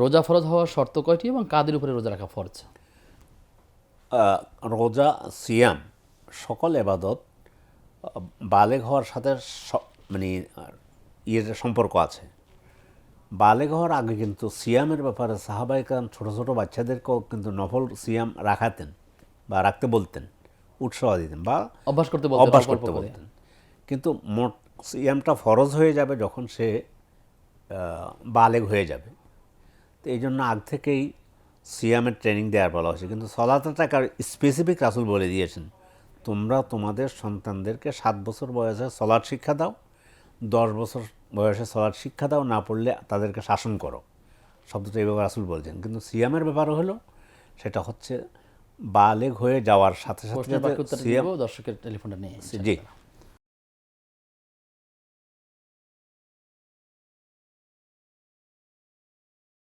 রোজা ফরজ হওয়ার শর্ত কয়টি এবং কাদের উপরে রোজা রাখা ফরজ? রোজা, সিয়াম সকল এবাদত বালেগ হওয়ার সাথে মানে ইয়ের সম্পর্ক আছে। বালেগ হওয়ার আগে কিন্তু সিয়ামের ব্যাপারে সাহাবায়ে কেরাম ছোটো ছোটো বাচ্চাদেরকেও কিন্তু নফল সিয়াম রাখাতেন বা রাখতে বলতেন, উৎসাহ দিতেন বা অভ্যাস করতে বলতেন, অভ্যাস অল্প অল্প করতে করে। বলতেন। কিন্তু মোট সিয়ামটা ফরজ হয়ে যাবে যখন সে বালেগ হয়ে যাবে। তো এই জন্য আগ থেকেই সিয়ামের ট্রেনিং দেওয়ার বলা হয়েছে। কিন্তু সলাতটাকে স্পেসিফিক রাসূল বলে দিয়েছেন, তোমরা তোমাদের সন্তানদেরকে 7 বছর বয়সে সলাৎ শিক্ষা দাও, 10 বছর বয়সে সলাৎ শিক্ষা দাও, না পড়লে তাদেরকে শাসন করো। শব্দটা এইভাবে রাসূল বলছেন। কিন্তু সিয়ামের ব্যাপার হলো সেটা হচ্ছে বালেগ হয়ে যাওয়ার সাথে সাথে প্রশ্নের বাকি উত্তরটা দিব সিয়াম। দর্শকের টেলিফোনটা নিয়ে। জি।